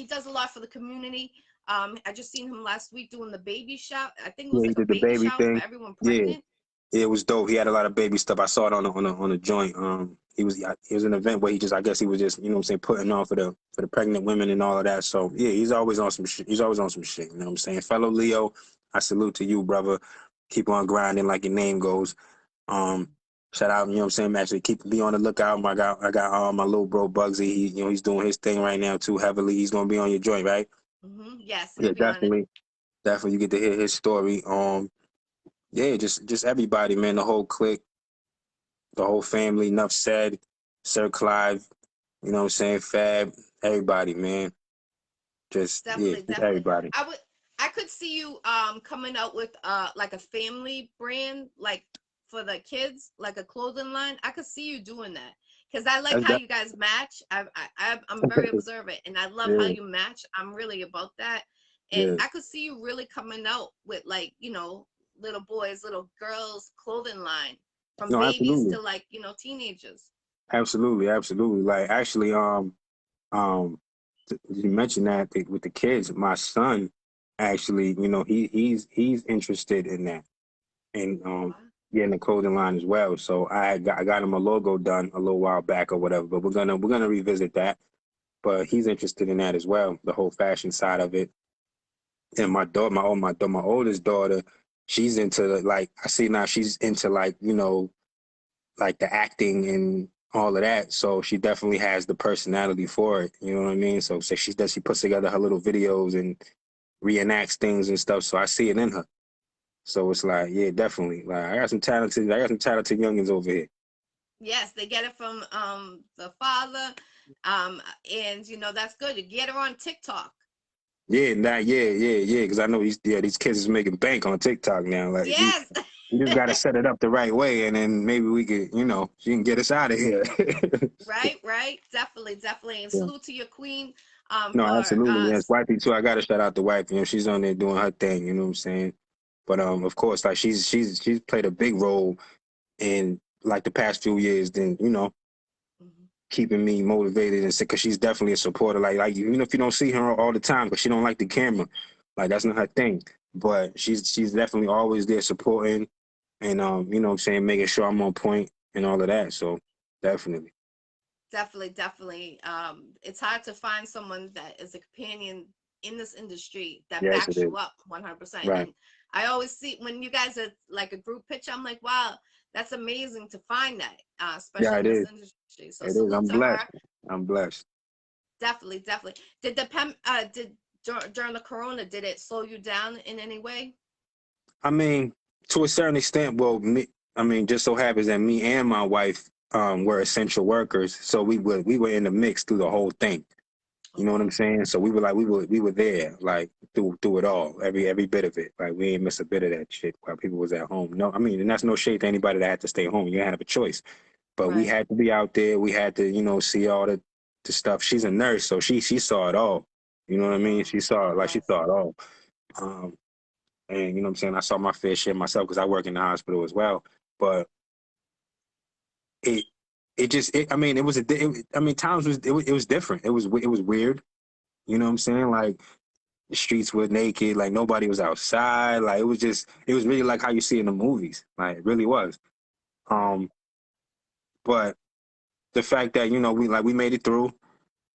does a lot for the community. I just seen him last week doing the baby shower. I think it was Yeah, he like a did the baby baby shower thing. for everyone pregnant. Yeah, it was dope. He had a lot of baby stuff. I saw it on a joint. He was an event where I guess he was just, you know what I'm saying, putting on for the pregnant women and all of that. So yeah, he's always on some shit. He's always on some shit. You know what I'm saying? Fellow Leo, I salute to you, brother. Keep on grinding like your name goes. Shout out, you know what I'm saying? Actually, be on the lookout. I got my little bro Bugsy. He's doing his thing right now too heavily. He's gonna be on your joint, right? Yes, Yeah, he'll be on it. Definitely. You get to hear his story. Yeah, just everybody, man. The whole clique, the whole family. Enough said. Sir Clive, you know what I'm saying? Fab, everybody, man. Just Definitely. everybody. I could see you coming out with like a family brand, like for the kids, like a clothing line. I could see you doing that because I like how you guys match. I'm very observant, and I love how you match. I'm really about that, and I could see you really coming out with, like, you know, little boys, little girls clothing line, from babies to, like, you know, teenagers. Absolutely. Like, actually, you mentioned that with the kids. My son, actually, you know, he's interested in that, and getting the clothing line as well. So I got him a logo done a little while back or whatever. But we're gonna revisit that. But he's interested in that as well, the whole fashion side of it. And my oldest daughter, she's into, like, I see now she's into, like, you know, like the acting and all of that. So she definitely has the personality for it. You know what I mean? So she puts together her little videos and reenacts things and stuff. So I see it in her. So it's like, yeah, definitely. Like, I got some talented youngins over here. Yes, they get it from the father, and you know that's good. You get her on TikTok. Yeah, because I know these kids is making bank on TikTok now. Like, Yes. you just got to set it up the right way, and then maybe we could, you know, she can get us out of here. Right. Definitely. And Yeah. salute to your queen. No, For absolutely. Yes, wifey too. I got to shout out the wife. You know, she's on there doing her thing. You know what I'm saying? But of course, like she's played a big role in like the past few years. Then keeping me motivated and because she's definitely a supporter. Like even if you don't see her all the time, because she don't like the camera, like that's not her thing. But she's definitely always there supporting and you know what I'm saying, making sure I'm on point and all of that. So definitely. Definitely. It's hard to find someone that is a companion in this industry that Yes, it backs is. you up 100%. Right. And I always see when you guys are like a group picture, I'm like, wow, that's amazing to find that, Yeah, especially it in this is. industry. So It is. salute I'm to her. blessed. I'm blessed. Definitely. Did during the corona, did it slow you down in any way? I mean, to a certain extent, well, I mean, just so happens that me and my wife were essential workers, so we were in the mix through the whole thing. You know what I'm Okay. saying? So we were like we were there like through it all, every bit of it. Like we ain't miss a bit of that shit while people was at home. No, I mean, and that's no shade to anybody that had to stay home. You didn't have a choice, but we Right. had to be out there. We had to, see all the stuff. She's a nurse, so she saw it all. You know what I mean? Oh, She saw it like she bless. saw it all. Um, and you know what I'm saying? I saw my fair share myself because I work in the hospital as well. But it it just I mean, it was I mean, times it was different. It was weird. You know what I'm saying? Like the streets were naked, like nobody was outside. Like it was really like how you see in the movies. Like it really was. Right. Um, but the fact that we made it through.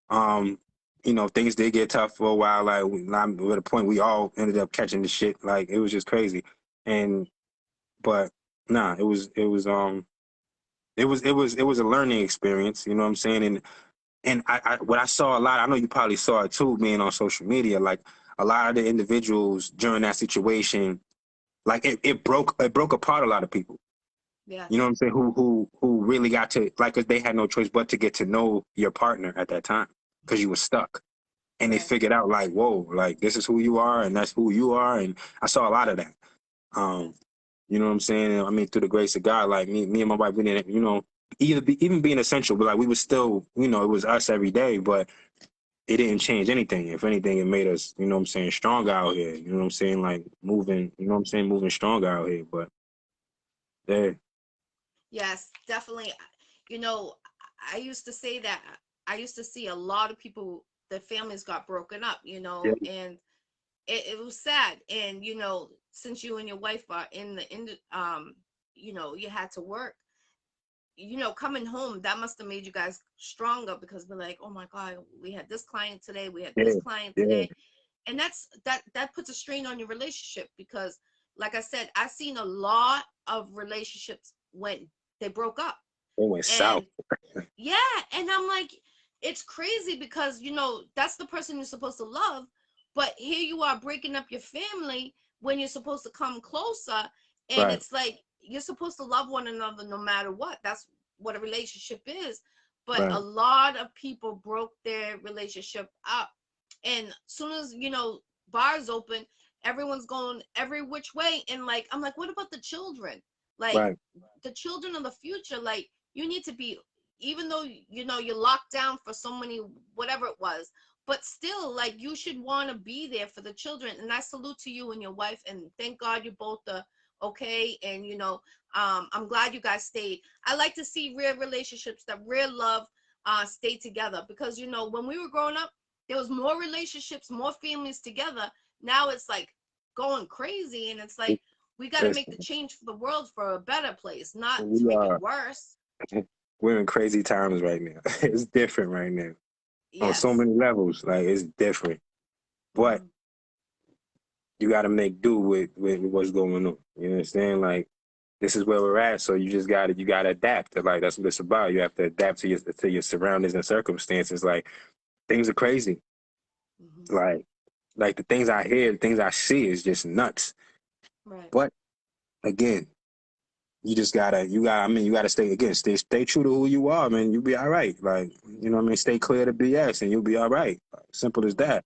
Um, things did get tough for a while. Like at a point, we all ended up catching the shit. Like it was just crazy. And but nah, it was a learning experience. You know what I'm saying? And what I saw a lot. I know you probably saw it too, being on social media. Like a lot of the individuals during that situation, like it broke apart a lot of people. You know what Yes. I'm saying? Who really got to, like, 'cause they had no choice but to get to know your partner at that time because you were stuck, and they Right. figured out like, whoa, like this is who you are and that's who you are. And I saw a lot of that. Um, Yes. you know what I'm saying? I mean, through the grace of God, like me and my wife, we didn't, even being essential, but like we was still, it was us every day, but it didn't change anything. If anything, it made us, you know what I'm saying, stronger out here. You know what I'm saying? Like moving, you know what I'm saying, moving stronger out here. But yeah, Yes, definitely. You know, I used to say that I used to see a lot of people, their families got broken up, yeah, and it was sad. And, since you and your wife are in the, you had to work, coming home, that must have made you guys stronger because we're like, oh my God, we had this client today, we had this yeah, client yeah. today. And that puts a strain on your relationship because, like I said, I've seen a lot of relationships when they broke up. It went south. And yeah, and I'm like, it's crazy because that's the person you're supposed to love, but here you are breaking up your family when you're supposed to come closer, and Right, it's like you're supposed to love one another no matter what. That's what a relationship is. But a right, lot of people broke their relationship up, and soon as bars open, everyone's going every which way, and like I'm like, what about the children? Like right, the children of the future, like you need to be, even though you're locked down for so many whatever it was, but still, like, you should want to be there for the children. And I salute to you and your wife, and thank God you both are okay. And I'm glad you guys stayed. I like to see real relationships, that real love stay together, because when we were growing up, there was more relationships, more families together. Now it's like going crazy, and it's like we got to make the listen, change for the world, for a better place, not to we make it are worse. we're in crazy times right now. It's different right now on so Yes. many levels. Like it's different, but Hmm. you got to make do with what's going on. You understand? Like this is where we're at. So you gotta adapt. Like that's what it's about. You have to adapt to your surroundings and circumstances. Like things are crazy. Hmm. Like the things I hear, the things I see is just nuts. Right. But again, you gotta stay true to who you are, man. You'll be all right. Like, you know what I mean? Stay clear to BS and you'll be all right. Simple as Right. that.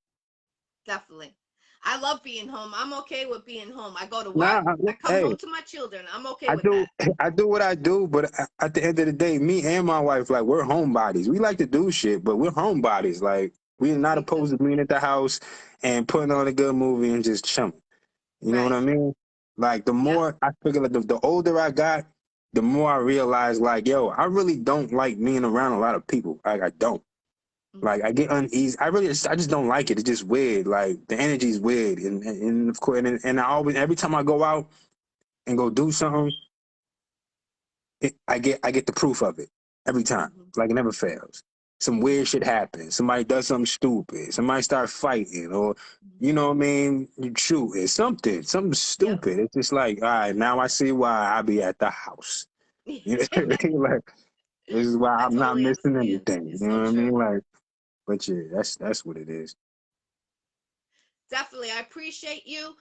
Definitely. I love being home. I'm okay with being home. I go to work. Nah, I come hey, home to my children. I'm okay I with do that. I do what I do, but at the end of the day, me and my wife, like, we're homebodies. We like to do shit, but we're homebodies. Like, we're not Me too. opposed to being at the house and putting on a good movie and just chilling. You know what Right. I mean? Like the more I figure, like the older I got, the more I realized, like, yo, I really don't like being around a lot of people. Like I don't. Like I get uneasy. I just don't like it. It's just weird. Like the energy's weird, and of course, and I always every time I go out and go do something, I get the proof of it every time. Like it never fails. Some weird shit happens. Somebody does something stupid. Somebody start fighting, or you know what I mean, you shoot. It's something stupid. It's just like, all right, now I see why I be at the house. You know, like this is why I I'm not totally missing understand. anything. It's You so know what I mean? true. Like, but yeah, that's what it is. Definitely. I appreciate you.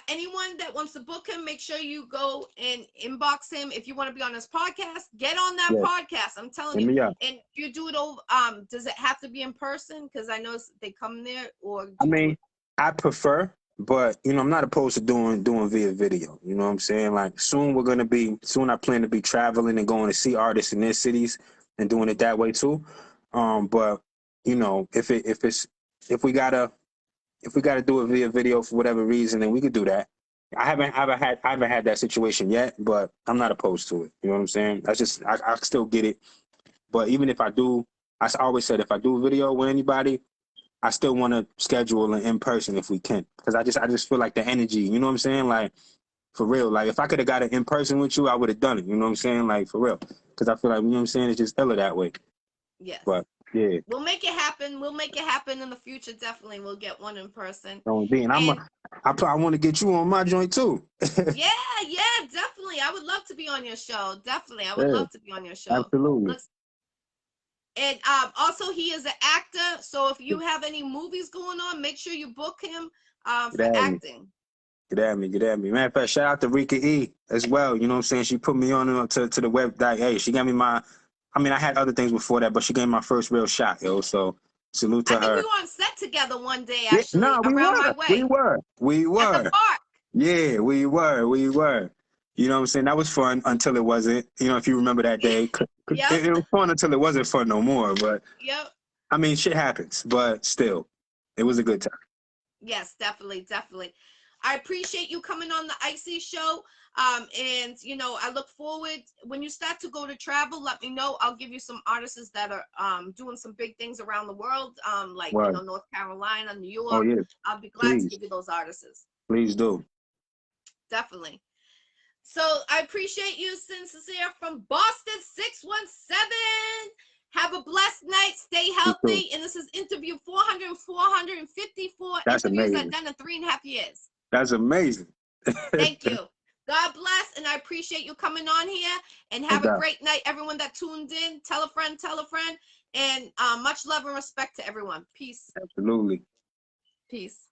Anyone that wants to book him, make sure you go and inbox him. If you want to be on his podcast, get on that Yeah, podcast. I'm telling hit you. me up. And you do it over, does it have to be in person? Because I know they come there, or I do you do mean, it? I prefer, but you know, I'm not opposed to doing via video. You know what I'm saying? Like soon I plan to be traveling and going to see artists in their cities and doing it that way too. But you know, if we gotta do it via video for whatever reason, then we could do that. I haven't had that situation yet, but I'm not opposed to it. You know what I'm saying? That's just I still get it. But even if I do, always said if I do a video with anybody, I still want to schedule an in person if we can, because I just feel like the energy. You know what I'm saying? Like for real. Like if I could have got it in person with you, I would have done it. You know what I'm saying? Like for real, because I feel like, you know what I'm saying, it's just iller that way. Yes. But yeah, We'll make it happen. We'll make it happen in the future. Definitely. We'll get one in person. don't be. And And I want to get you on my joint too. yeah, definitely. I would love to be on your show. Definitely. I would Yeah, love to be on your show. absolutely. Let's And also, he is an actor. So if you have any movies going on, make sure you book him Get for at me. acting. Get at me. Get at me. Matter of fact, shout out to Rika E as well. You know what I'm saying? She put me on to the web. Like, hey, she got me my. I mean, I had other things before that, but she gave me my first real shot, yo. So salute I to think we her. were on set together one day, Yeah, actually, no, we around my were. We way were. We at the were. park. Yeah, we were. We were. You know what I'm saying? That was fun until it wasn't. You know, if you remember that day. Yep. It was fun until it wasn't fun no more. But, Yep. I mean, shit happens. But still, it was a good time. Yes, definitely, definitely. I appreciate you coming on the Iccy Show. And I look forward when you start to go to travel. Let me know. I'll give you some artists that are doing some big things around the world, like What? North Carolina, New Oh, York. yeah. I'll be glad to Please. give you those artists. Please do. Definitely. So I appreciate you, SINZ SINCERE from Boston 617. Have a blessed night. Stay You too. healthy. And this is interview 454 That's interviews I've amazing. done in 3.5 years. That's amazing. Thank you. God bless. And I appreciate you coming on here. And No have a doubt. great night, everyone that tuned in. Tell a friend, tell a friend. And much love and respect to everyone. Peace. Absolutely. Peace.